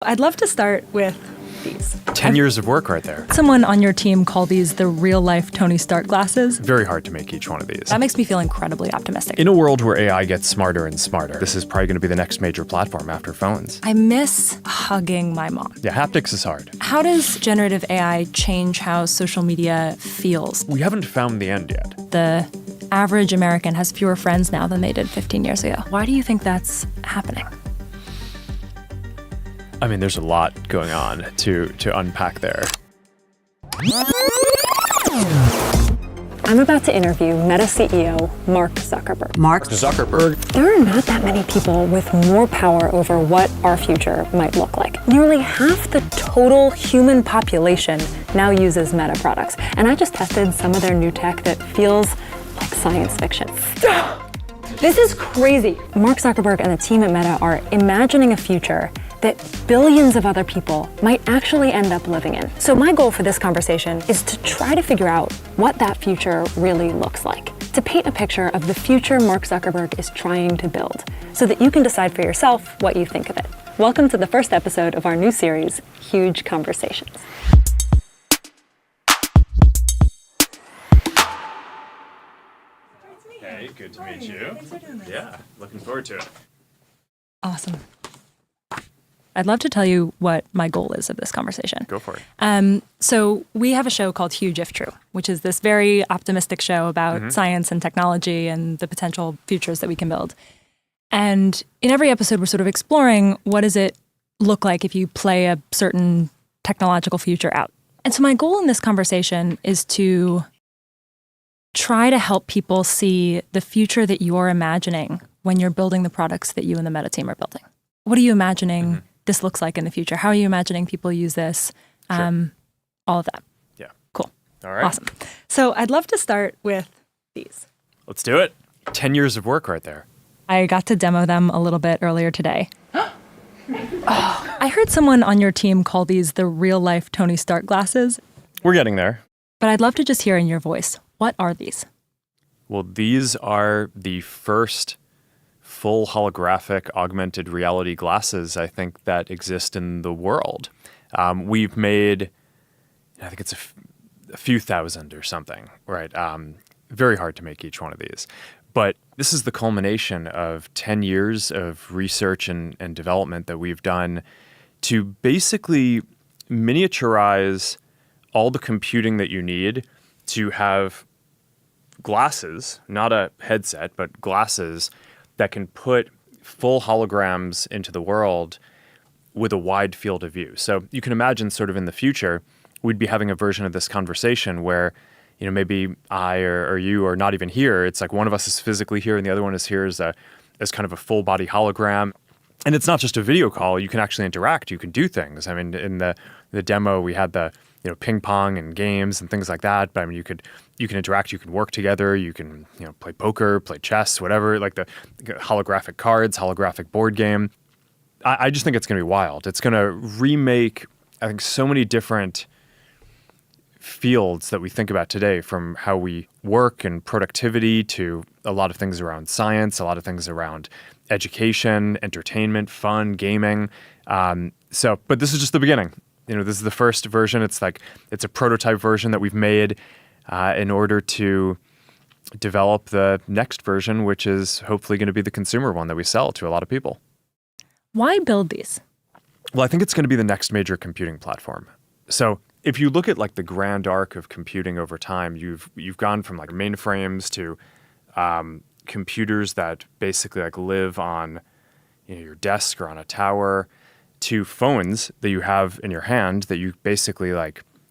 I'd love to start with these. 10 years of work right there. Someone on your team called these the real-life Tony Stark glasses. Very hard to make each one of these. That makes me feel incredibly optimistic. In a world where AI gets smarter and smarter, this is probably going to be the next major platform after phones. I miss hugging my mom. Yeah, haptics is hard. How does generative AI change how social media feels? We haven't found the end yet. The average American has fewer friends now than they did 15 years ago. Why do you think that's happening? I mean, there's a lot going on to unpack there. I'm about to interview Meta CEO Mark Zuckerberg. Mark Zuckerberg. There are not that many people with more power over what our future might look like. Nearly half the total human population now uses Meta products. And I just tested some of their new tech that feels like science fiction. This is crazy. Mark Zuckerberg and the team at Meta are imagining a future that billions of other people might actually end up living in. So my goal for this conversation is to try to figure out what that future really looks like, to paint a picture of the future Mark Zuckerberg is trying to build, so that you can decide for yourself what you think of it. Welcome to the first episode of our new series, Huge Conversations. Hey, good to meet you. Thanks for doing this. Yeah, looking forward to it. Awesome. I'd love to tell you what my goal is of this conversation. Go for it. So we have a show called Huge If True, which is this very optimistic show about science and technology and the potential futures that we can build. And in every episode, we're sort of exploring what does it look like if you play a certain technological future out. And so my goal in this conversation is to try to help people see the future that you're imagining when you're building the products that you and the Meta team are building. What are you imagining this looks like in the future? How are you imagining people use this? Sure. All of that. Yeah. Cool. All right. Awesome. So I'd love to start with these. Let's do it. 10 years of work right there. I got to demo them a little bit earlier today. I heard someone on your team call these the real-life Tony Stark glasses. We're getting there. But I'd love to just hear in your voice, what are these? Well, these are the first full holographic augmented reality glasses, I think, that exist in the world. We've made, I think it's a few thousand or something, right? Very hard to make each one of these. But this is the culmination of 10 years of research and development that we've done to basically miniaturize all the computing that you need to have glasses, not a headset, but glasses that can put full holograms into the world with a wide field of view. So you can imagine sort of in the future, we'd be having a version of this conversation where, you know, maybe I or you are not even here. It's like one of us is physically here and the other one is here as kind of a full body hologram. And it's not just a video call. You can actually interact. You can do things. I mean, in the demo, we had the ping pong and games and things like that. But I mean, you can interact. You can work together. You can play poker, play chess, whatever. Like the holographic cards, holographic board game. I just think it's going to be wild. It's going to remake, I think, so many different fields that we think about today, from how we work and productivity to a lot of things around science, a lot of things around education, entertainment, fun, gaming. But this is just the beginning. This is the first version. It's a prototype version that we've made in order to develop the next version, which is hopefully going to be the consumer one that we sell to a lot of people. Why build these? Well, I think it's going to be the next major computing platform. So if you look at like the grand arc of computing over time, you've gone from like mainframes to computers that basically like live on your desk or on a tower, to phones that you have in your hand that you basically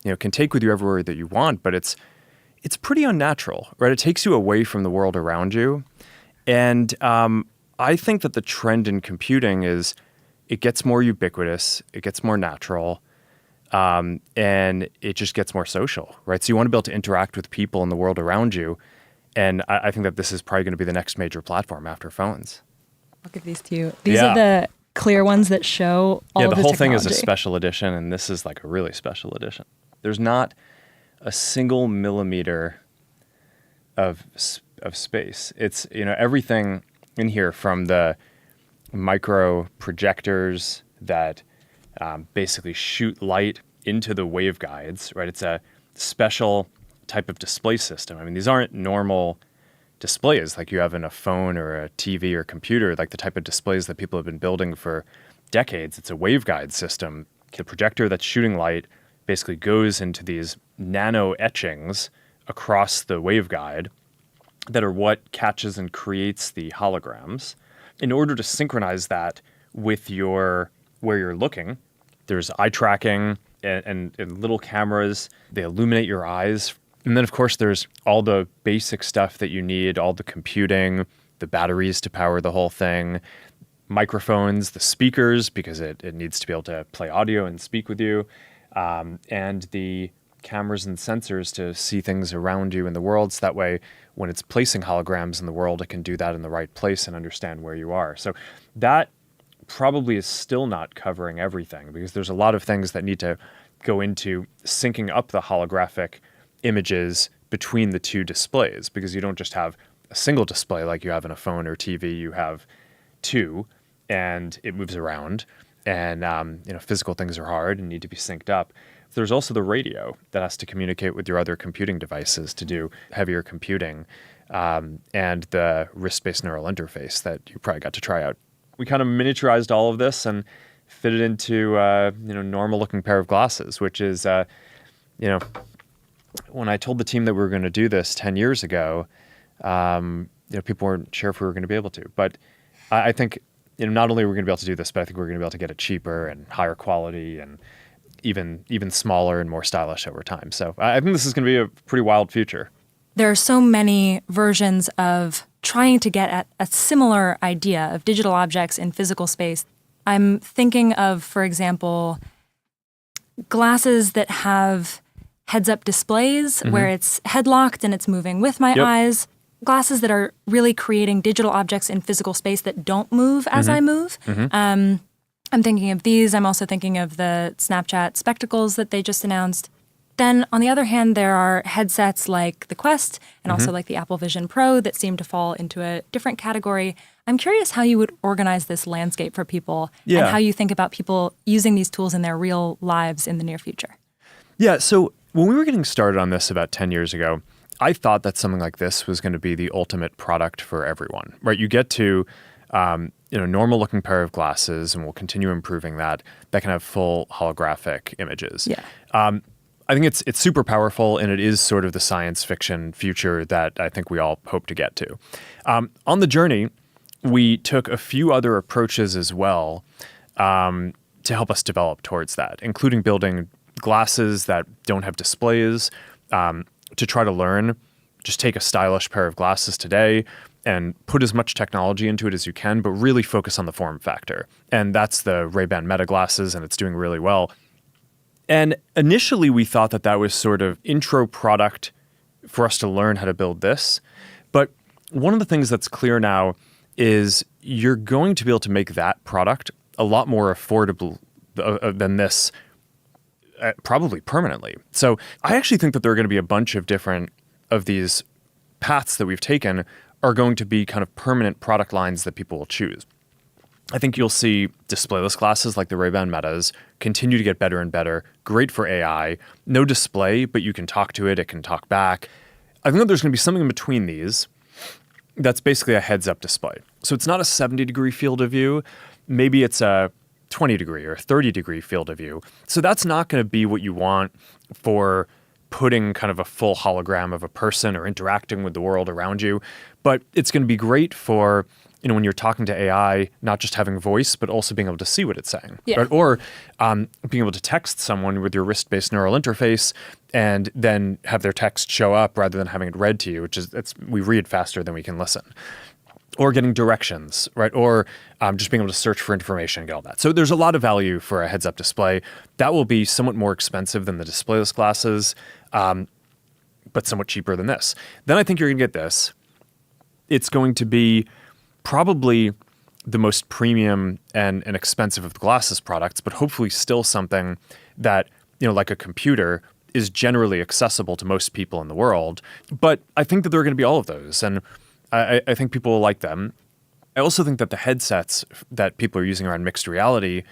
can take with you everywhere that you want, but it's pretty unnatural, right? It takes you away from the world around you. And I think that the trend in computing is it gets more ubiquitous, it gets more natural, and it just gets more social, right? So you want to be able to interact with people in the world around you. And I think that this is probably going to be the next major platform after phones. I'll give these to you. These are the clear ones that show all of the whole technology. thing is a special edition, and this is like a really special edition. There's not a single millimeter of space. It's, everything in here, from the micro projectors that basically shoot light into the waveguides, right? It's a special type of display system. I mean, these aren't normal displays like you have in a phone or a TV or computer, like the type of displays that people have been building for decades. It's a waveguide system. The projector that's shooting light basically goes into these nano etchings across the waveguide that are what catches and creates the holograms. In order to synchronize that with where you're looking, there's eye tracking and little cameras. They illuminate your eyes. And then, of course, there's all the basic stuff that you need, all the computing, the batteries to power the whole thing, microphones, the speakers, because it needs to be able to play audio and speak with you, and the cameras and sensors to see things around you in the world. So that way, when it's placing holograms in the world, it can do that in the right place and understand where you are. So that probably is still not covering everything, because there's a lot of things that need to go into syncing up the holographic images between the two displays, because you don't just have a single display like you have in a phone or TV. You have two, and it moves around, and physical things are hard and need to be synced up. There's also the radio that has to communicate with your other computing devices to do heavier computing, and the wrist-based neural interface that you probably got to try out. We kind of miniaturized all of this and fit it into normal-looking pair of glasses, which is when I told the team that we were going to do this 10 years ago, people weren't sure if we were going to be able to. But I think not only are we going to be able to do this, but I think we're going to be able to get it cheaper and higher quality and even smaller and more stylish over time. So I think this is going to be a pretty wild future. There are so many versions of trying to get at a similar idea of digital objects in physical space. I'm thinking of, for example, glasses that have heads-up displays where it's head-locked and it's moving with my eyes. Glasses that are really creating digital objects in physical space that don't move as I move. I'm thinking of these. I'm also thinking of the Snapchat spectacles that they just announced. Then, on the other hand, there are headsets like the Quest and also like the Apple Vision Pro that seem to fall into a different category. I'm curious how you would organize this landscape for people and how you think about people using these tools in their real lives in the near future. Yeah, so when we were getting started on this about 10 years ago, I thought that something like this was going to be the ultimate product for everyone, right? You get to normal looking pair of glasses, and we'll continue improving that can have full holographic images. Yeah. I think it's super powerful, and it is sort of the science fiction future that I think we all hope to get to. On the journey, we took a few other approaches as well to help us develop towards that, including building glasses that don't have displays to try to learn. Just take a stylish pair of glasses today and put as much technology into it as you can, but really focus on the form factor. And that's the Ray-Ban Meta glasses, and it's doing really well. And initially, we thought that was sort of intro product for us to learn how to build this. But one of the things that's clear now is you're going to be able to make that product a lot more affordable than this, probably permanently. So I actually think that there are going to be a bunch of different of these paths that we've taken are going to be kind of permanent product lines that people will choose. I think you'll see displayless glasses like the Ray-Ban Metas continue to get better and better. Great for AI. No display, but you can talk to it. It can talk back. I think that there's going to be something in between these that's basically a heads-up display. So it's not a 70-degree field of view. Maybe it's a 20-degree or 30-degree field of view. So that's not going to be what you want for putting kind of a full hologram of a person or interacting with the world around you. But it's going to be great for, when you're talking to AI, not just having voice, but also being able to see what it's saying. Yeah. Right? Or being able to text someone with your wrist-based neural interface and then have their text show up rather than having it read to you, which is, we read faster than we can listen. Or getting directions, right? Or just being able to search for information and get all that. So there's a lot of value for a heads-up display. That will be somewhat more expensive than the displayless glasses, but somewhat cheaper than this. Then I think you're going to get this. It's going to be probably the most premium and expensive of the glasses products, but hopefully still something that, like a computer, is generally accessible to most people in the world. But I think that there are going to be all of those. And I think people will like them. I also think that the headsets that people are using around mixed reality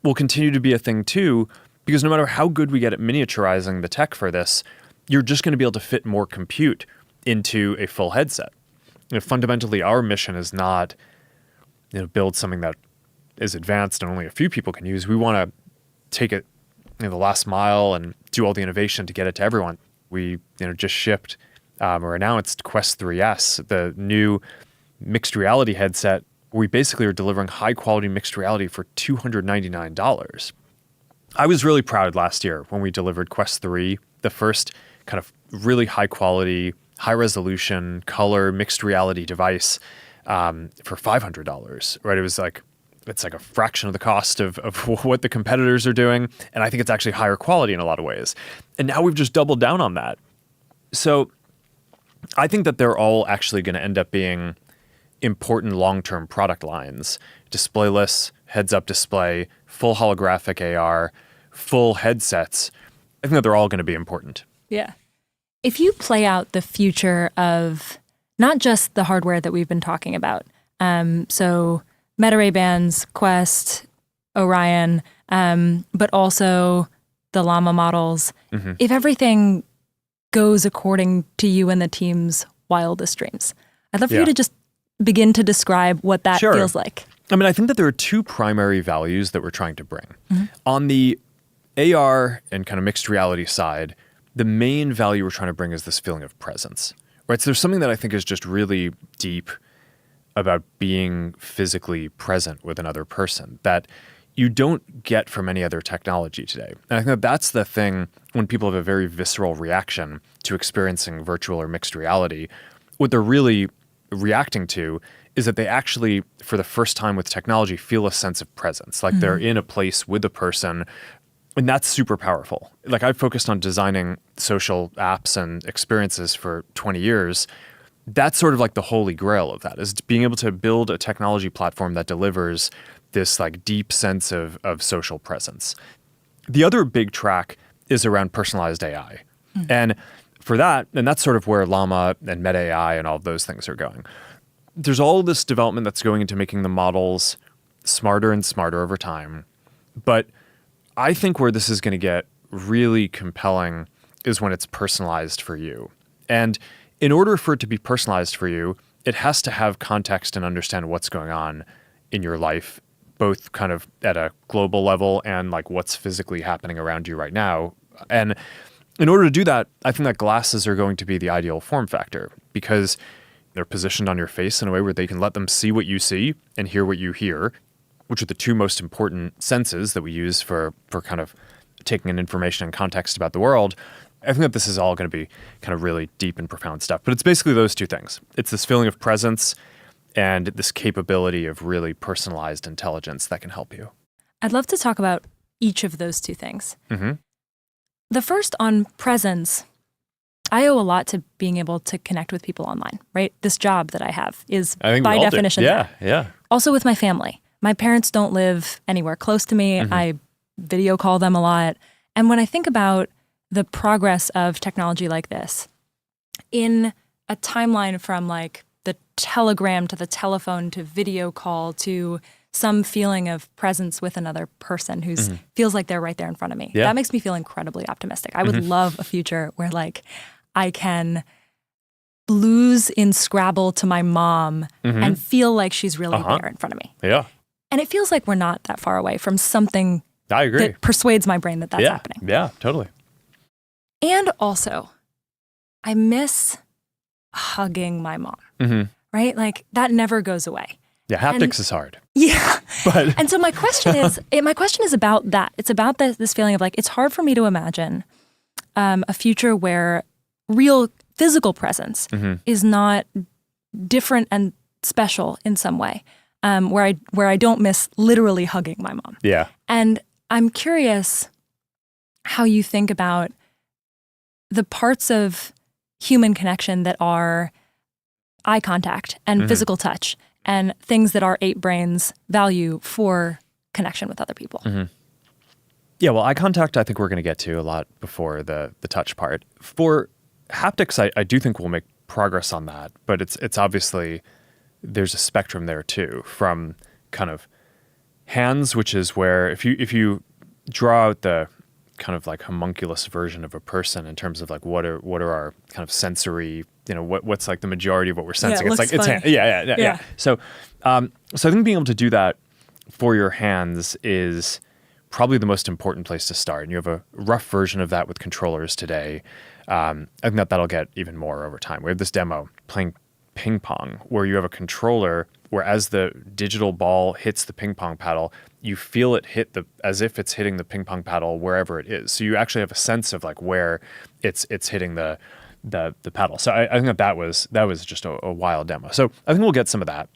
will continue to be a thing too, because no matter how good we get at miniaturizing the tech for this, you're just going to be able to fit more compute into a full headset. Fundamentally, our mission is not build something that is advanced and only a few people can use. We want to take it the last mile and do all the innovation to get it to everyone. We just shipped or announced Quest 3S, the new mixed reality headset. We basically are delivering high quality mixed reality for $299. I was really proud last year when we delivered Quest 3, the first kind of really high quality, high resolution, color mixed reality device for $500, right? It's like a fraction of the cost of what the competitors are doing. And I think it's actually higher quality in a lot of ways. And now we've just doubled down on that. So I think that they're all actually going to end up being important long-term product lines. Displayless, heads-up display, full holographic AR, full headsets. I think that they're all going to be important. Yeah. If you play out the future of not just the hardware that we've been talking about, so Meta Ray-Bans, Quest, Orion, but also the Llama models, if everything goes according to you and the team's wildest dreams, I'd love for you to just begin to describe what that feels like. I mean, I think that there are two primary values that we're trying to bring. On the AR and kind of mixed reality side, the main value we're trying to bring is this feeling of presence, right? So there's something that I think is just really deep about being physically present with another person that you don't get from any other technology today. And I think that that's the thing when people have a very visceral reaction to experiencing virtual or mixed reality. What they're really reacting to is that they actually, for the first time with technology, feel a sense of presence, like they're in a place with a person. And that's super powerful. Like I've focused on designing social apps and experiences for 20 years. That's sort of like the holy grail of that, is being able to build a technology platform that delivers this like deep sense of social presence. The other big track is around personalized AI. And for that, and that's sort of where Llama and Meta AI and all of those things are going. There's all this development that's going into making the models smarter and smarter over time. But I think where this is going to get really compelling is when it's personalized for you. And in order for it to be personalized for you, it has to have context and understand what's going on in your life, both kind of at a global level and like what's physically happening around you right now. And in order to do that, I think that glasses are going to be the ideal form factor because they're positioned on your face in a way where they can let them see what you see and hear what you hear, which are the two most important senses that we use for kind of taking in information and context about the world. I think that this is all going to be kind of really deep and profound stuff. But it's basically those two things. It's this feeling of presence and this capability of really personalized intelligence that can help you. I'd love to talk about each of those two things. The first on presence, I owe a lot to being able to connect with people online, right? This job that I have is by definition. Yeah. Also with my family. My parents don't live anywhere close to me. I video call them a lot. And when I think about the progress of technology like this, in a timeline from like the telegram to the telephone to video call to some feeling of presence with another person who feels like they're right there in front of me. That makes me feel incredibly optimistic. I would love a future where like I can lose in Scrabble to my mom and feel like she's really there in front of me. Yeah. And it feels like we're not that far away from something I agree. that persuades my brain that that's happening. Yeah, totally. And also, I miss hugging my mom, right? Like that never goes away. Yeah, haptics is hard. Yeah. And so my question is about that. It's about this feeling of like, it's hard for me to imagine a future where real physical presence is not different and special in some way, where I don't miss literally hugging my mom. Yeah. And I'm curious how you think about the parts of human connection that are eye contact and physical touch and things that our ape brains value for connection with other people. Yeah, well, eye contact I think we're going to get to a lot before the touch part. For haptics, I do think we'll make progress on that, but it's obviously, there's a spectrum there too, from kind of hands, which is where if you draw out the kind of like homunculus version of a person in terms of like what are our kind of sensory, what's like the majority of what we're sensing. It's it's hand. Yeah. So I think being able to do that for your hands is probably the most important place to start. And you have a rough version of that with controllers today. I think that'll get even more over time. We have this demo playing ping pong where you have a controller where as the digital ball hits the ping pong paddle, you feel it hit as if it's hitting the ping pong paddle wherever it is. So you actually have a sense of like where it's hitting the paddle. So I think that was just a wild demo. So I think we'll get some of that.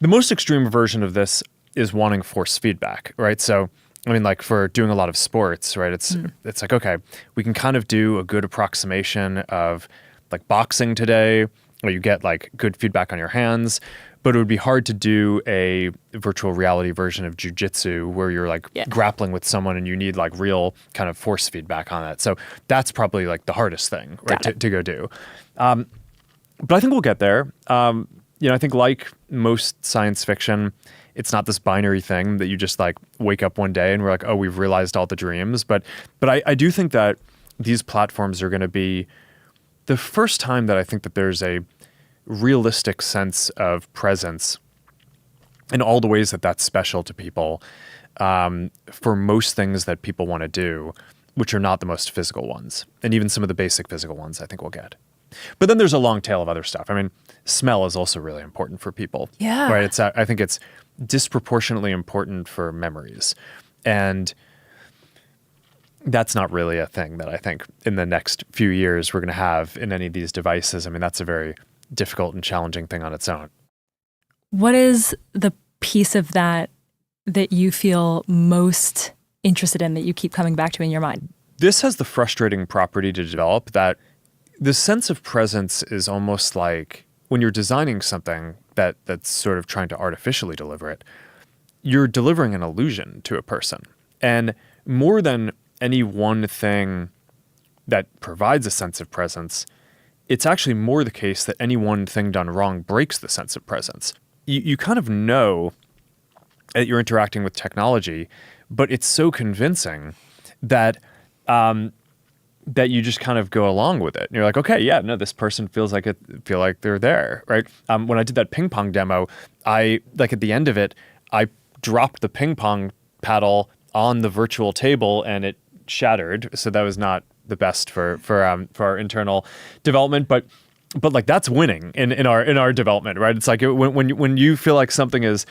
The most extreme version of this is wanting force feedback, right? So I mean, like for doing a lot of sports, right? It's like, okay, we can kind of do a good approximation of like boxing today, where you get like good feedback on your hands, but it would be hard to do a virtual reality version of jiu-jitsu where you're like grappling with someone and you need like real kind of force feedback on that. So that's probably like the hardest thing, right, to go do. But I think we'll get there. I think like most science fiction, it's not this binary thing that you just like wake up one day and we're like, oh, we've realized all the dreams. But I do think that these platforms are going to be the first time that I think that there's a realistic sense of presence in all the ways that that's special to people for most things that people want to do, which are not the most physical ones. And even some of the basic physical ones I think we'll get. But then there's a long tail of other stuff. I mean, smell is also really important for people. Yeah. Right? I think it's disproportionately important for memories. And that's not really a thing that I think in the next few years we're going to have in any of these devices. I mean, that's a very difficult and challenging thing on its own. What is the piece of that you feel most interested in, that you keep coming back to in your mind? This has the frustrating property to develop that the sense of presence is almost like when you're designing something that's sort of trying to artificially deliver it, you're delivering an illusion to a person. And more than any one thing that provides a sense of presence, it's actually more the case that any one thing done wrong breaks the sense of presence. You kind of know that you're interacting with technology, but it's so convincing that that you just kind of go along with it. And you're like, okay, yeah, no, this person feel like they're there, right? When I did that ping pong demo, at the end of it, I dropped the ping pong paddle on the virtual table and it shattered. So that was not the best for our internal development, but like that's winning in our development, right? It's like when you feel like something is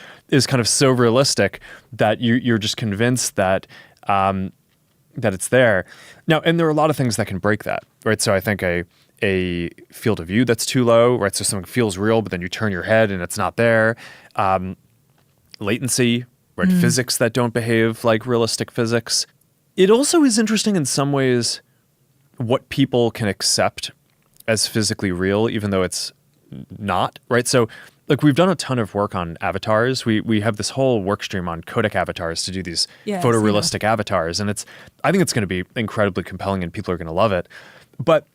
kind of so realistic that you're just convinced that that it's there. Now, and there are a lot of things that can break that, right? So I think a field of view that's too low, right? So something feels real, but then you turn your head and it's not there. Latency, right? Physics that don't behave like realistic physics. It also is interesting in some ways what people can accept as physically real, even though it's not, right? So like we've done a ton of work on avatars. We have this whole work stream on codec avatars to do these photorealistic avatars. And I think it's going to be incredibly compelling and people are going to love it. But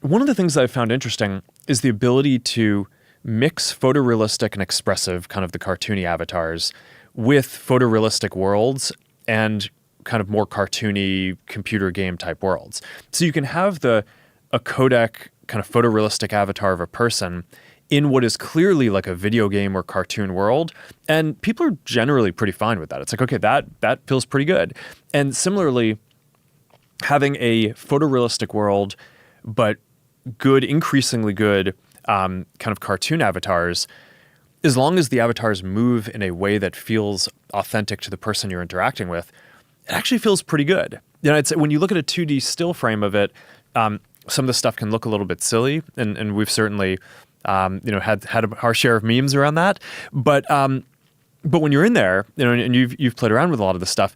one of the things that I found interesting is the ability to mix photorealistic and expressive, kind of the cartoony avatars, with photorealistic worlds and kind of more cartoony computer game type worlds. So you can have a codec kind of photorealistic avatar of a person in what is clearly like a video game or cartoon world. And people are generally pretty fine with that. It's like, okay, that feels pretty good. And similarly, having a photorealistic world, but good, increasingly good kind of cartoon avatars, as long as the avatars move in a way that feels authentic to the person you're interacting with, it actually feels pretty good. It's when you look at a 2D still frame of it, some of the stuff can look a little bit silly, and we've certainly had our share of memes around that. But when you're in there, and you've played around with a lot of the stuff,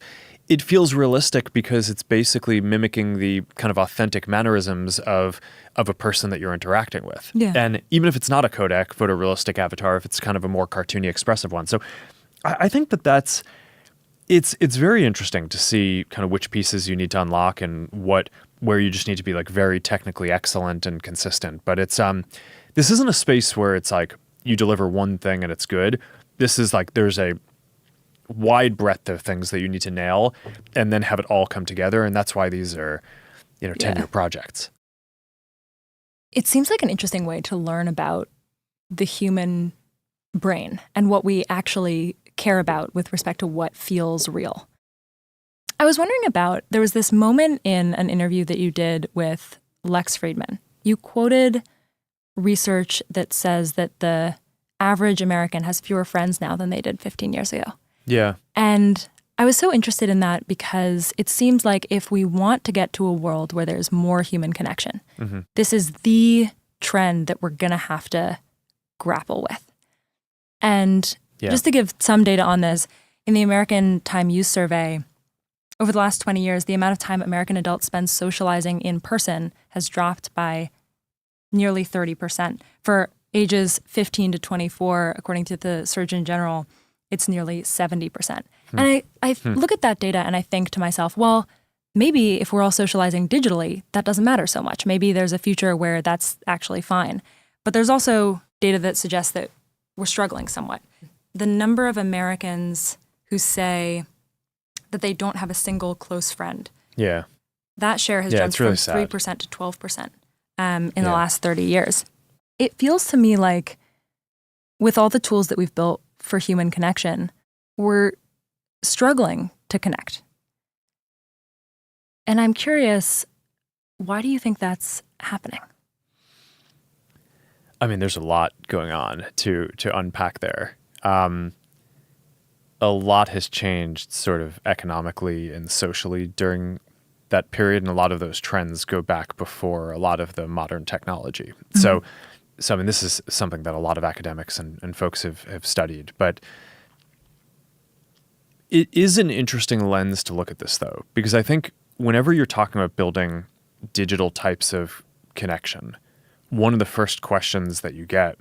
it feels realistic because it's basically mimicking the kind of authentic mannerisms of a person that you're interacting with. Yeah. And even if it's not a codec photorealistic avatar, if it's kind of a more cartoony, expressive one. So I think that's it's very interesting to see kind of which pieces you need to unlock and where you just need to be like very technically excellent and consistent. But it's this isn't a space where it's like you deliver one thing and it's good. This is like there's a wide breadth of things that you need to nail and then have it all come together. And that's why these are, 10-year projects. It seems like an interesting way to learn about the human brain and what we actually care about with respect to what feels real. I was wondering about, there was this moment in an interview that you did with Lex Friedman. You quoted research that says that the average American has fewer friends now than they did 15 years ago. Yeah. And I was so interested in that because it seems like if we want to get to a world where there's more human connection, this is the trend that we're going to have to grapple with. And just to give some data on this, in the American Time Use Survey, over the last 20 years, the amount of time American adults spend socializing in person has dropped by nearly 30%. For ages 15 to 24, according to the Surgeon General, it's nearly 70%. And I look at that data and I think to myself, well, maybe if we're all socializing digitally, that doesn't matter so much. Maybe there's a future where that's actually fine. But there's also data that suggests that we're struggling somewhat. The number of Americans who say that they don't have a single close friend, that share has jumped really from 3% to 12% in the last 30 years. It feels to me like with all the tools that we've built for human connection, we're struggling to connect. And I'm curious, why do you think that's happening? I mean, there's a lot going on to unpack there. A lot has changed sort of economically and socially during that period, and a lot of those trends go back before a lot of the modern technology. So I mean, this is something that a lot of academics and folks have studied, but it is an interesting lens to look at this, though, because I think whenever you're talking about building digital types of connection, one of the first questions that you get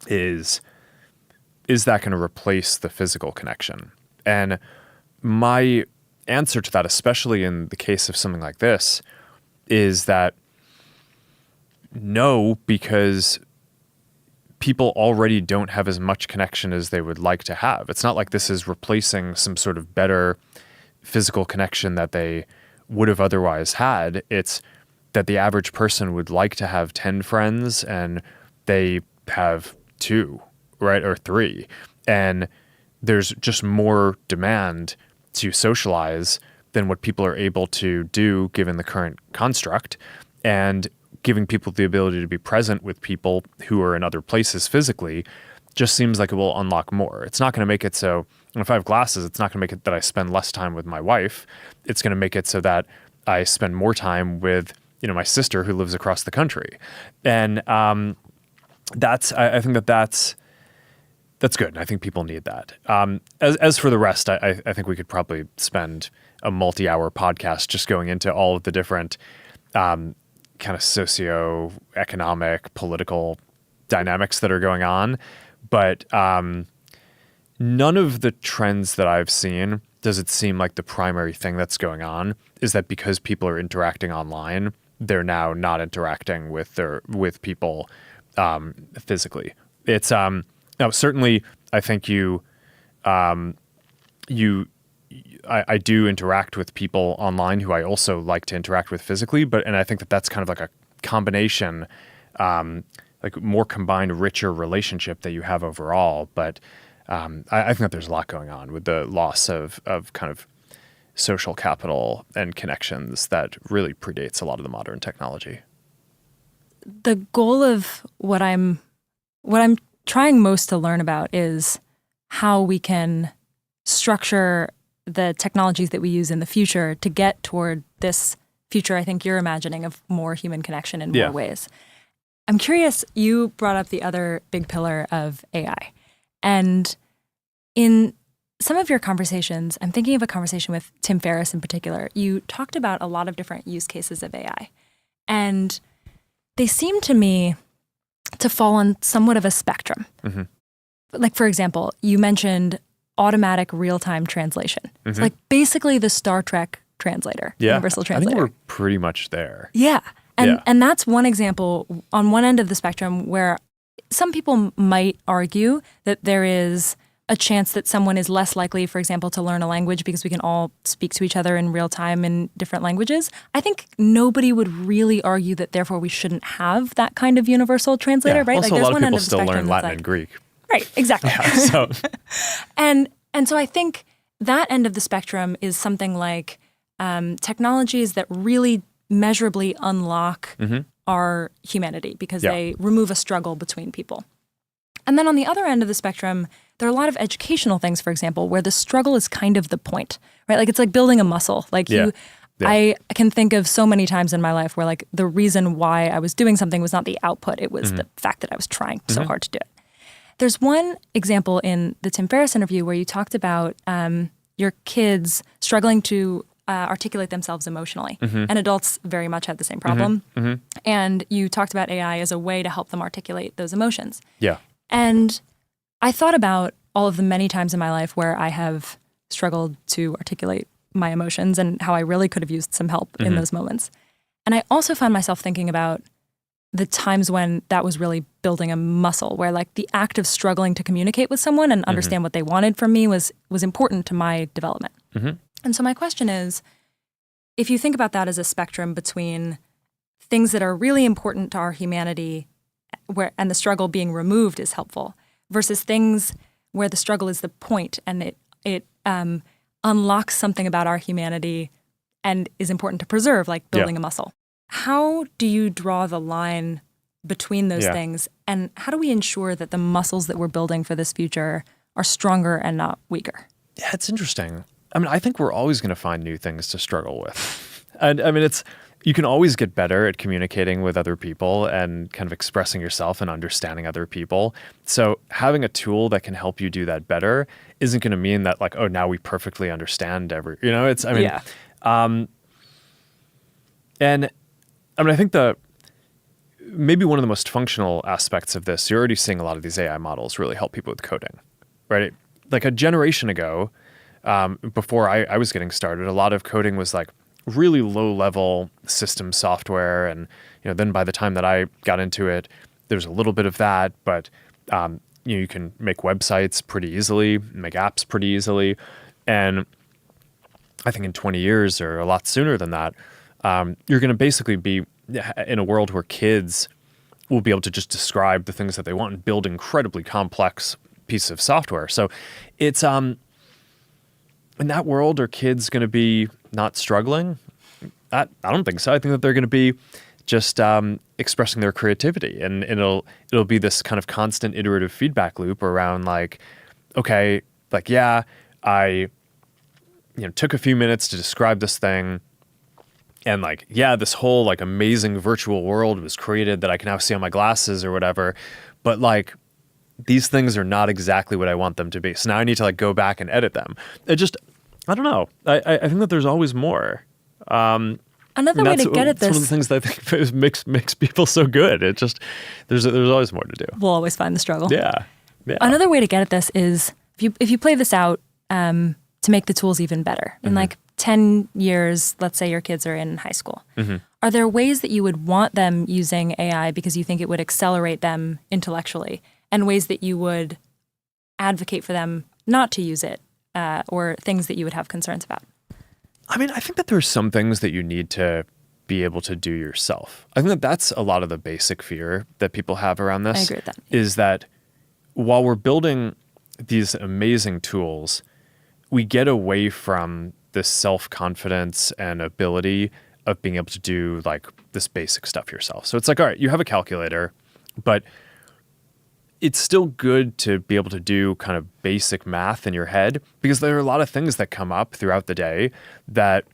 is that going to replace the physical connection? And my answer to that, especially in the case of something like this, is that no, because people already don't have as much connection as they would like to have. It's not like this is replacing some sort of better physical connection that they would have otherwise had. It's that the average person would like to have 10 friends and they have 2, right? Or 3. And there's just more demand to socialize than what people are able to do given the current construct. And giving people the ability to be present with people who are in other places physically just seems like it will unlock more. It's not going to make it so, if I have glasses, it's not going to make it that I spend less time with my wife. It's going to make it so that I spend more time with, my sister who lives across the country. And I think that's good. And I think people need that. As for the rest, I think we could probably spend a multi-hour podcast just going into all of the different kind of socio-economic, political dynamics that are going on. But none of the trends that I've seen does it seem like the primary thing that's going on is that because people are interacting online, they're now not interacting with people physically. It's now certainly I think I do interact with people online who I also like to interact with physically, and I think that's kind of like a combination, like more combined, richer relationship that you have overall. But I think that there's a lot going on with the loss of kind of social capital and connections that really predates a lot of the modern technology. The goal of what I'm trying most to learn about is how we can structure the technologies that we use in the future to get toward this future I think you're imagining of more human connection in more ways. I'm curious, you brought up the other big pillar of AI. And in some of your conversations, I'm thinking of a conversation with Tim Ferriss in particular, you talked about a lot of different use cases of AI. And they seem to me to fall on somewhat of a spectrum. Mm-hmm. Like, for example, you mentioned automatic real-time translation. Mm-hmm. It's like basically the Star Trek translator, universal translator. I think we're pretty much there. Yeah. And that's one example on one end of the spectrum where some people might argue that there is a chance that someone is less likely, for example, to learn a language because we can all speak to each other in real time in different languages. I think nobody would really argue that therefore we shouldn't have that kind of universal translator, right? Also, like, a lot of one end people the still spectrum learn that's Latin and Greek. Right, exactly. So And so I think that end of the spectrum is something like technologies that really measurably unlock our humanity because they remove a struggle between people. And then on the other end of the spectrum, there are a lot of educational things, for example, where the struggle is kind of the point, right? Like it's like building a muscle. Like I can think of so many times in my life where like the reason why I was doing something was not the output. It was the fact that I was trying so hard to do it. There's one example in the Tim Ferriss interview where you talked about your kids struggling to articulate themselves emotionally. And adults very much have the same problem. And you talked about AI as a way to help them articulate those emotions. Yeah. And I thought about all of the many times in my life where I have struggled to articulate my emotions and how I really could have used some help in those moments. And I also found myself thinking about the times when that was really building a muscle, where like the act of struggling to communicate with someone and understand what they wanted from me was important to my development. And so my question is, if you think about that as a spectrum between things that are really important to our humanity and the struggle being removed is helpful, versus things where the struggle is the point and it unlocks something about our humanity and is important to preserve, like building a muscle. How do you draw the line between those things, and how do we ensure that the muscles that we're building for this future are stronger and not weaker? Yeah, it's interesting. I mean, I think we're always going to find new things to struggle with. And I mean, you can always get better at communicating with other people and kind of expressing yourself and understanding other people. So having a tool that can help you do that better isn't going to mean that like, oh, now we perfectly understand I think maybe one of the most functional aspects of this, you're already seeing a lot of these AI models really help people with coding, right? Like a generation ago, before I was getting started, a lot of coding was like really low level system software. And, then by the time that I got into it, there's a little bit of that, but, you can make websites pretty easily, make apps pretty easily. And I think in 20 years or a lot sooner than that, you're going to basically be in a world where kids will be able to just describe the things that they want and build incredibly complex pieces of software. So it's, in that world, are kids going to be not struggling? I don't think so. I think that they're going to be just expressing their creativity, and it'll be this kind of constant iterative feedback loop around like, okay, like, yeah, I took a few minutes to describe this thing, and like, yeah, this whole like amazing virtual world was created that I can now see on my glasses or whatever, but like, these things are not exactly what I want them to be. So now I need to like go back and edit them. I don't know. I think that there's always more. Another way to get at this. It's one of the things that I think makes people so good. It just, there's always more to do. We'll always find the struggle. Yeah. Another way to get at this is if you play this out to make the tools even better. In like 10 years, let's say your kids are in high school. Are there ways that you would want them using AI because you think it would accelerate them intellectually, and ways that you would advocate for them not to use it, or things that you would have concerns about? I mean, I think that there's some things that you need to be able to do yourself. I think that that's a lot of the basic fear that people have around this. I agree with that. Is that while we're building these amazing tools, we get away from this self-confidence and ability of being able to do like this basic stuff yourself. So it's like, all right, you have a calculator, but it's still good to be able to do kind of basic math in your head, because there are a lot of things that come up throughout the day that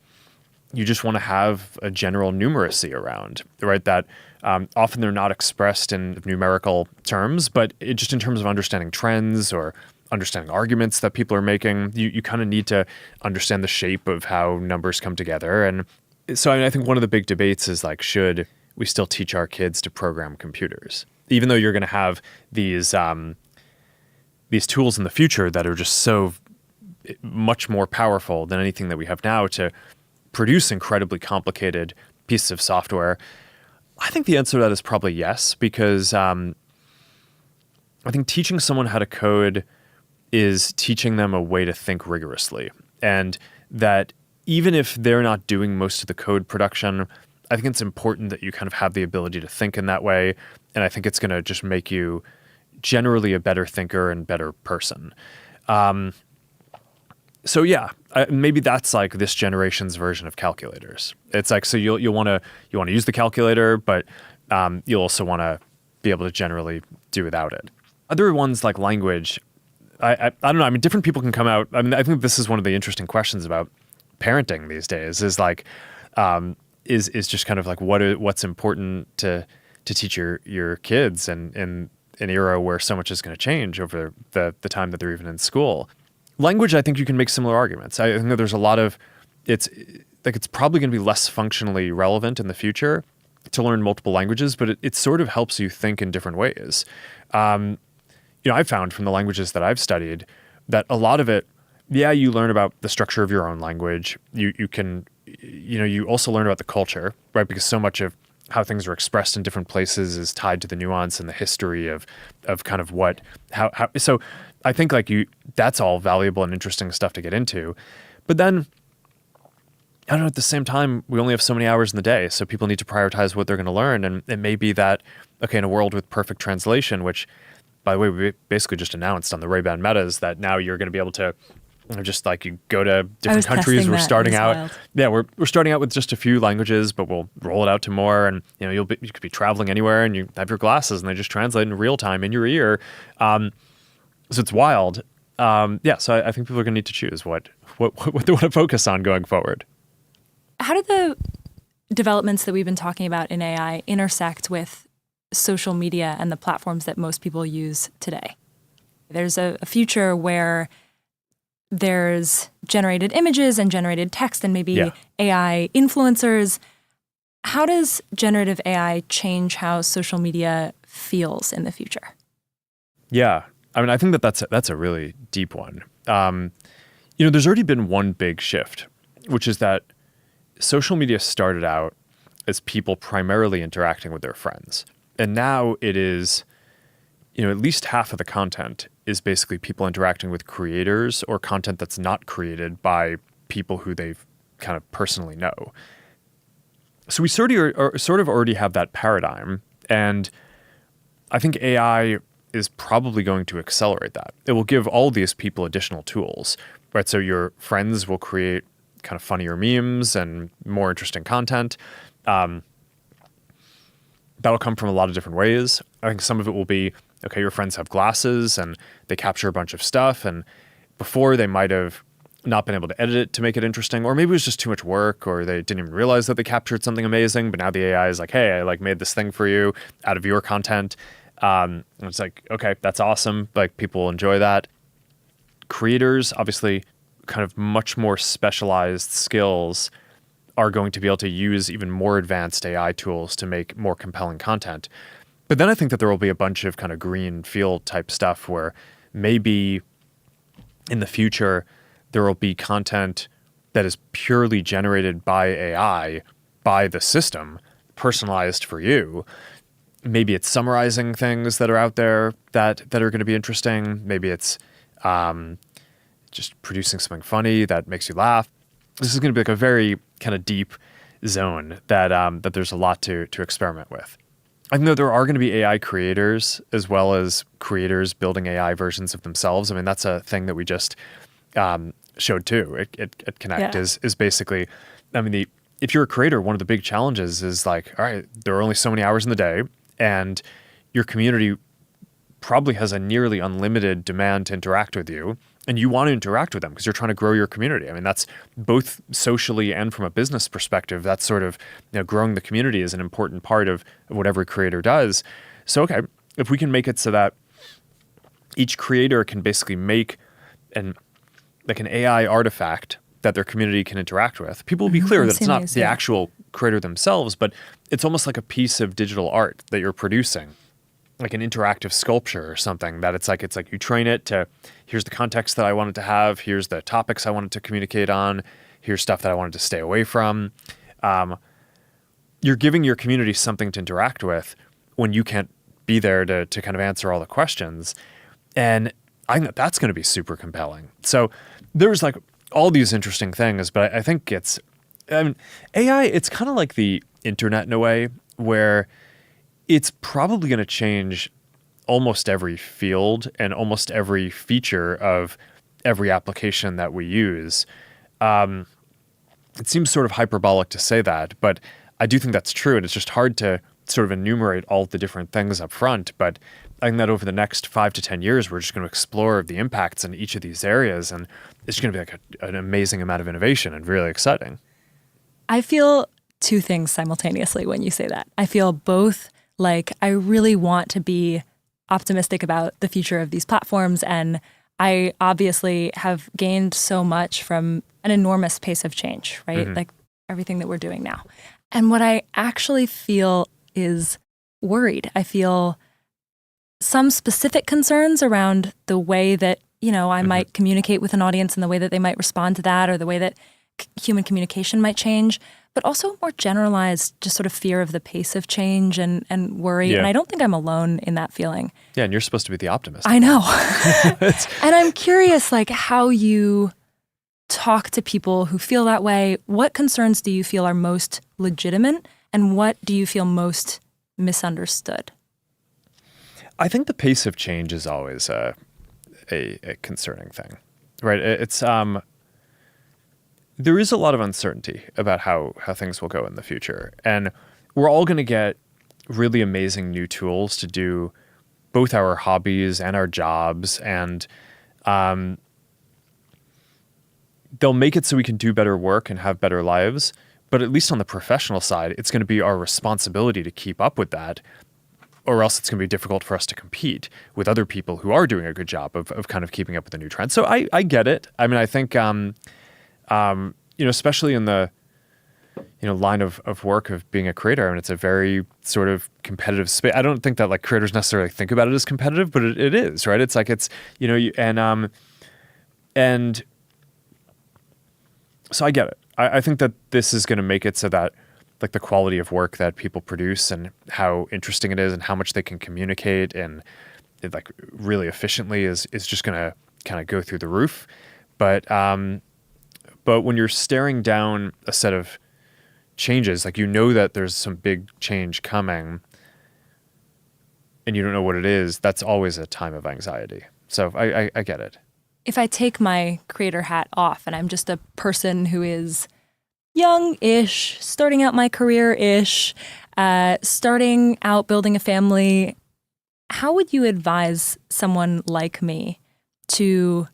you just want to have a general numeracy around, right? That often they're not expressed in numerical terms, but just in terms of understanding trends or understanding arguments that people are making, you kind of need to understand the shape of how numbers come together. And so I think one of the big debates is like, should we still teach our kids to program computers? Even though you're going to have these tools in the future that are just so much more powerful than anything that we have now to produce incredibly complicated pieces of software, I think the answer to that is probably yes, because I think teaching someone how to code is teaching them a way to think rigorously. And that even if they're not doing most of the code production, I think it's important that you kind of have the ability to think in that way. And I think it's going to just make you generally a better thinker and better person. So yeah, maybe that's like this generation's version of calculators. It's like, so you'll want to use the calculator, but you'll also want to be able to generally do without it. Other ones like language, I don't know. I mean, different people can come out. I mean, I think this is one of the interesting questions about parenting these days. Is like, is just kind of like what's important to teach your kids in an era where so much is going to change over the time that they're even in school. Language, I think you can make similar arguments. I think that there's a lot of it's probably going to be less functionally relevant in the future to learn multiple languages, but it sort of helps you think in different ways. I've found from the languages that I've studied that a lot of it, you learn about the structure of your own language. You can, you also learn about the culture, right? Because so much of how things are expressed in different places is tied to the nuance and the history of kind of how. So I think that's all valuable and interesting stuff to get into. But then, I don't know, at the same time, we only have so many hours in the day, so people need to prioritize what they're going to learn. And it may be that, okay, in a world with perfect translation, which, by the way, we basically just announced on the Ray-Ban Metas that now you're going to be able to just like you go to different countries. We're starting out. Yeah, we're starting out with just a few languages, but we'll roll it out to more. And you could be traveling anywhere, and you have your glasses, and they just translate in real time in your ear. So it's wild. So I think people are going to need to choose what they want to focus on going forward. How do the developments that we've been talking about in AI intersect with social media and the platforms that most people use today? There's a future where there's generated images and generated text and maybe AI influencers. How does generative AI change how social media feels in the future? Yeah. I mean, I think that's a really deep one. There's already been one big shift, which is that social media started out as people primarily interacting with their friends. And now it is, at least half of the content is basically people interacting with creators or content that's not created by people who they kind of personally know. So we sort of already have that paradigm. And I think AI is probably going to accelerate that. It will give all these people additional tools, right? So your friends will create kind of funnier memes and more interesting content. That'll come from a lot of different ways. I think some of it will be, okay, your friends have glasses and they capture a bunch of stuff, and before they might have not been able to edit it to make it interesting, or maybe it was just too much work, or they didn't even realize that they captured something amazing, but now the AI is like, hey, I made this thing for you out of your content. And it's like, okay, that's awesome. People will enjoy that. Creators, obviously, kind of much more specialized skills are going to be able to use even more advanced AI tools to make more compelling content. But then I think that there will be a bunch of kind of green field type stuff where maybe in the future there will be content that is purely generated by AI, by the system, personalized for you. Maybe it's summarizing things that are out there that are going to be interesting. Maybe it's just producing something funny that makes you laugh. This is going to be a very kind of deep zone that there's a lot to experiment with. I think that there are going to be AI creators as well as creators building AI versions of themselves. I mean, that's a thing that we just showed too at Connect is basically, I mean, if you're a creator, one of the big challenges is all right, there are only so many hours in the day, and your community probably has a nearly unlimited demand to interact with you, and you want to interact with them because you're trying to grow your community. I mean, that's both socially and from a business perspective. That's sort of, growing the community is an important part of what every creator does. So, okay, if we can make it so that each creator can basically make an AI artifact that their community can interact with, people will be clear that it's not the actual creator themselves, but it's almost like a piece of digital art that you're producing, like an interactive sculpture or something that it's like you train it to, here's the context that I want it to have, here's the topics I want it to communicate on, here's stuff that I wanted to stay away from. You're giving your community something to interact with when you can't be there to kind of answer all the questions. And I think that that's going to be super compelling. So there's like all these interesting things, but I think AI, it's kind of like the internet in a way where it's probably going to change almost every field and almost every feature of every application that we use. It seems sort of hyperbolic to say that, but I do think that's true. And it's just hard to sort of enumerate all the different things up front. But I think that over the next 5 to 10 years, we're just going to explore the impacts in each of these areas. And it's going to be like an amazing amount of innovation and really exciting. I feel two things simultaneously when you say that. I feel both like I really want to be optimistic about the future of these platforms. And I obviously have gained so much from an enormous pace of change, right? Like everything that we're doing now. And what I actually feel is worried. I feel some specific concerns around the way that, I might communicate with an audience and the way that they might respond to that, or the way that human communication might change, but also more generalized, just sort of fear of the pace of change and worry. Yeah. And I don't think I'm alone in that feeling. Yeah, and you're supposed to be the optimist. I know. And I'm curious, like, how you talk to people who feel that way. What concerns do you feel are most legitimate, and what do you feel most misunderstood? I think the pace of change is always a concerning thing, right? It's there is a lot of uncertainty about how things will go in the future, and we're all going to get really amazing new tools to do both our hobbies and our jobs, and they'll make it so we can do better work and have better lives. But at least on the professional side, it's going to be our responsibility to keep up with that, or else it's going to be difficult for us to compete with other people who are doing a good job of kind of keeping up with the new trends. So I get it. I mean, I think, especially in the, line of work of being a creator, I mean, it's a very sort of competitive space. I don't think that like creators necessarily think about it as competitive, but it is, right? It's like, and so I get it. I think that this is going to make it so that like the quality of work that people produce and how interesting it is and how much they can communicate and like really efficiently is just going to kind of go through the roof. But when you're staring down a set of changes, like that there's some big change coming and you don't know what it is, that's always a time of anxiety. So I get it. If I take my creator hat off and I'm just a person who is young-ish, starting out my career-ish, starting out building a family, how would you advise someone like me to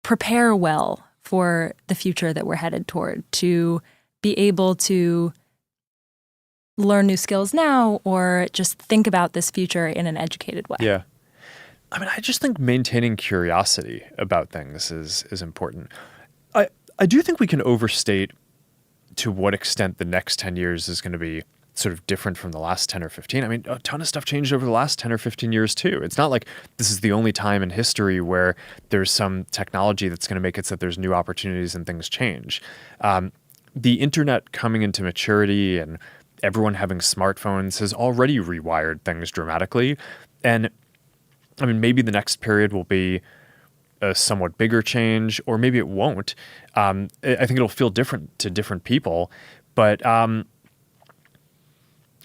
prepare well for the future that we're headed toward, to be able to learn new skills now or just think about this future in an educated way? Yeah. I mean, I just think maintaining curiosity about things is important. I do think we can overstate to what extent the next 10 years is going to be sort of different from the last 10 or 15. I mean, a ton of stuff changed over the last 10 or 15 years too. It's not like this is the only time in history where there's some technology that's going to make it so that there's new opportunities and things change. The internet coming into maturity and everyone having smartphones has already rewired things dramatically. And I mean, maybe the next period will be a somewhat bigger change, or maybe it won't. I think it'll feel different to different people, but I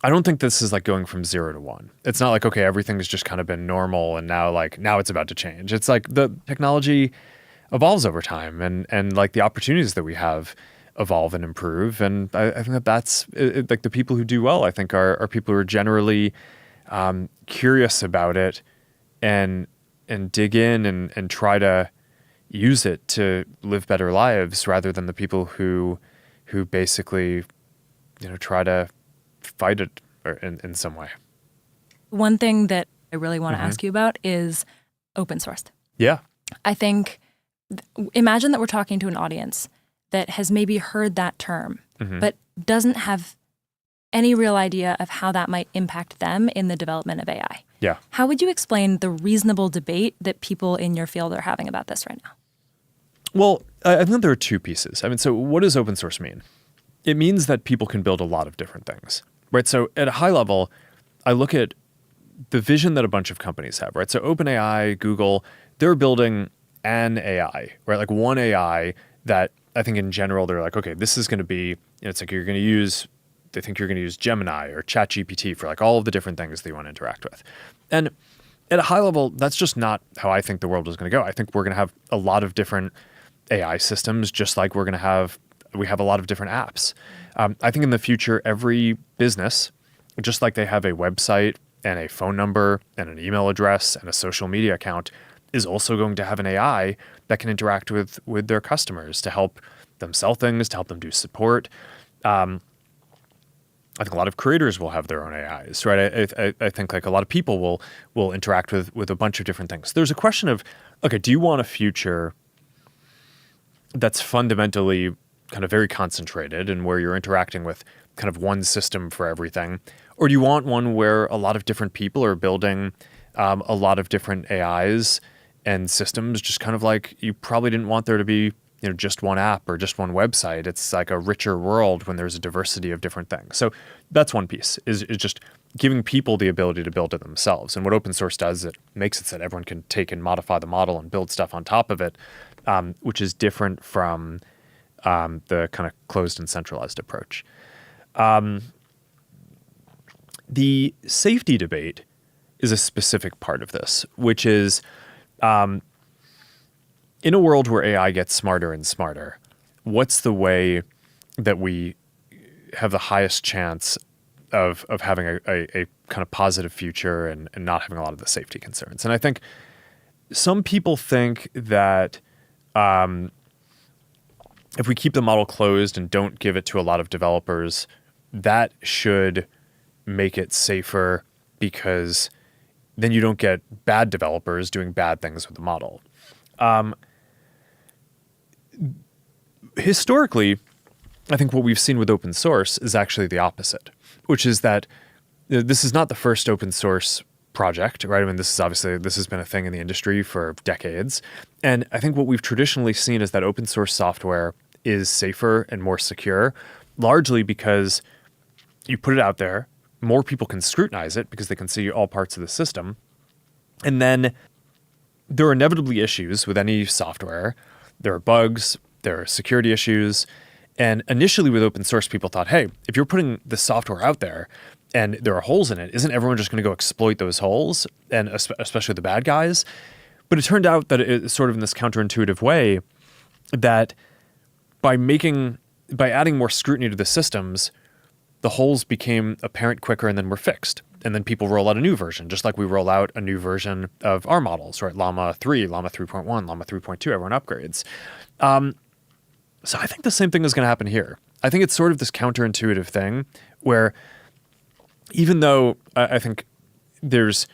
don't think this is like going from 0 to 1. It's not like, okay, everything's just kind of been normal and now it's about to change. It's like the technology evolves over time and like the opportunities that we have evolve and improve. And I think that's like the people who do well, I think are people who are generally curious about it and dig in and try to use it to live better lives rather than the people who basically, try to fight it in some way. One thing that I really want to ask you about is open sourced. Yeah. I think, imagine that we're talking to an audience that has maybe heard that term, but doesn't have any real idea of how that might impact them in the development of AI. Yeah. How would you explain the reasonable debate that people in your field are having about this right now? Well, I think there are two pieces. I mean, so what does open source mean? It means that people can build a lot of different things, right? So at a high level, I look at the vision that a bunch of companies have, right? So OpenAI, Google, they're building an AI, right? Like one AI that I think in general, they're like, okay, this is going to be, it's like they think you're going to use Gemini or ChatGPT for like all of the different things that you want to interact with. And at a high level, that's just not how I think the world is going to go. I think we're going to have a lot of different AI systems, just like we have a lot of different apps. I think in the future, every business, just like they have a website and a phone number and an email address and a social media account, is also going to have an AI that can interact with their customers to help them sell things, to help them do support. I think a lot of creators will have their own AIs, right? I think like a lot of people will interact with a bunch of different things. There's a question of, okay, do you want a future that's fundamentally kind of very concentrated and where you're interacting with kind of one system for everything? Or do you want one where a lot of different people are building a lot of different AIs and systems, just kind of like you probably didn't want there to be, just one app or just one website. It's like a richer world when there's a diversity of different things. So that's one piece, is just giving people the ability to build it themselves. And what open source does, it makes it so that everyone can take and modify the model and build stuff on top of it, which is different from the kind of closed and centralized approach. The safety debate is a specific part of this, which is in a world where AI gets smarter and smarter, what's the way that we have the highest chance of having a kind of positive future and not having a lot of the safety concerns? And I think some people think that if we keep the model closed and don't give it to a lot of developers, that should make it safer because then you don't get bad developers doing bad things with the model. Historically, I think what we've seen with open source is actually the opposite, which is that this is not the first open source project, right? I mean, this has been a thing in the industry for decades. And I think what we've traditionally seen is that open source software is safer and more secure, largely because you put it out there, more people can scrutinize it because they can see all parts of the system. And then there are inevitably issues with any software. There are bugs, there are security issues. And initially with open source, people thought, hey, if you're putting the software out there and there are holes in it, isn't everyone just going to go exploit those holes, and especially the bad guys? But it turned out that it's sort of in this counterintuitive way that by adding more scrutiny to the systems, the holes became apparent quicker and then were fixed. And then people roll out a new version, just like we roll out a new version of our models, right? Llama 3, Llama 3.1, Llama 3.2, everyone upgrades. So I think the same thing is going to happen here. I think it's sort of this counterintuitive thing where even though I think there's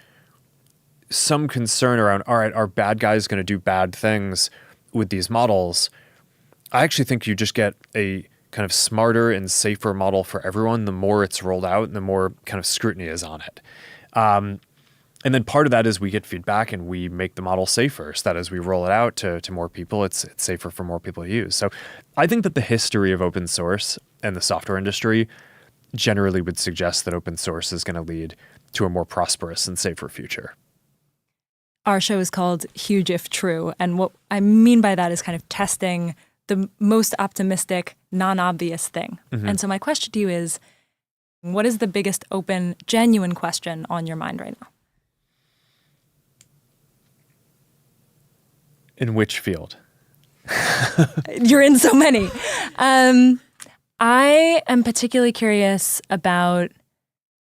some concern around, all right, are bad guys going to do bad things with these models? I actually think you just get a kind of smarter and safer model for everyone the more it's rolled out and the more kind of scrutiny is on it. And then part of that is we get feedback and we make the model safer so that as we roll it out to more people, it's safer for more people to use. So I think that the history of open source and the software industry generally would suggest that open source is going to lead to a more prosperous and safer future. Our show is called Huge If True. And what I mean by that is kind of testing the most optimistic, non-obvious thing. Mm-hmm. And so my question to you is, what is the biggest open, genuine question on your mind right now? In which field? You're in so many. I am particularly curious about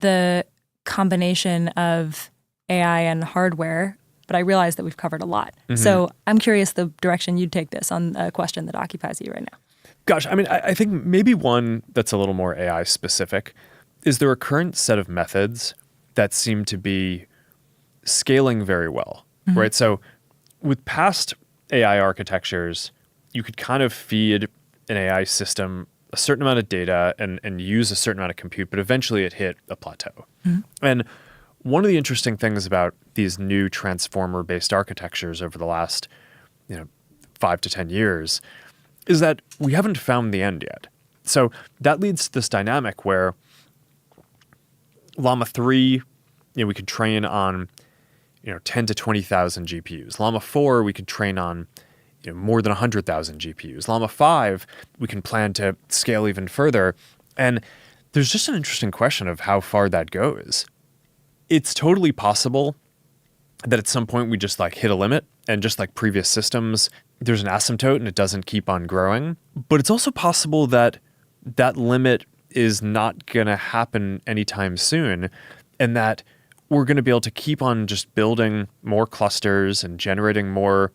the combination of AI and hardware, but I realize that we've covered a lot. Mm-hmm. So I'm curious the direction you'd take this on a question that occupies you right now. Gosh, I mean, I think maybe one that's a little more AI specific is there a current set of methods that seem to be scaling very well, mm-hmm. right? So with past AI architectures, you could kind of feed an AI system a certain amount of data and use a certain amount of compute, but eventually it hit a plateau. Mm-hmm. And one of the interesting things about these new transformer-based architectures over the last 5 to 10 years is that we haven't found the end yet. So that leads to this dynamic where Llama 3 we could train on 10 to 20,000 GPUs. Llama 4, we could train on more than 100,000 GPUs. Llama 5, we can plan to scale even further. And there's just an interesting question of how far that goes. It's totally possible that at some point we just hit a limit, and just like previous systems, there's an asymptote and it doesn't keep on growing. But it's also possible that that limit is not going to happen anytime soon, and that we're going to be able to keep on just building more clusters and generating more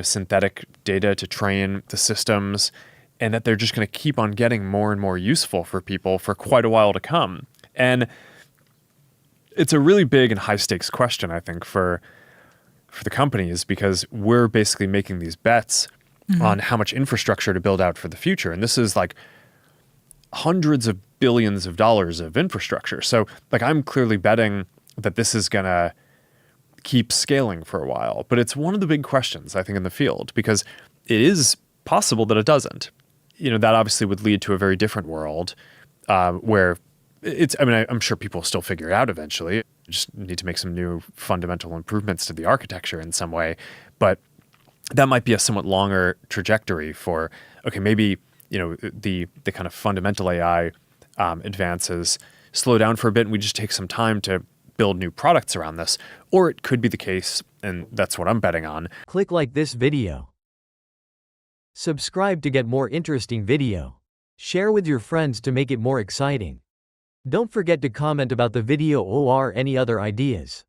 synthetic data to train the systems, and that they're just going to keep on getting more and more useful for people for quite a while to come. And it's a really big and high stakes question, I think, for the companies, because we're basically making these bets on how much infrastructure to build out for the future. And this is like hundreds of billions of dollars of infrastructure. So I'm clearly betting that this is going to keep scaling for a while. But it's one of the big questions, I think, in the field, because it is possible that it doesn't. That obviously would lead to a very different world where I'm sure people will still figure it out eventually. You just need to make some new fundamental improvements to the architecture in some way. But that might be a somewhat longer trajectory for, okay, maybe, the kind of fundamental AI advances slow down for a bit and we just take some time to build new products around this. Or it could be the case, and that's what I'm betting on. Click like this video. Subscribe to get more interesting video. Share with your friends to make it more exciting. Don't forget to comment about the video or any other ideas.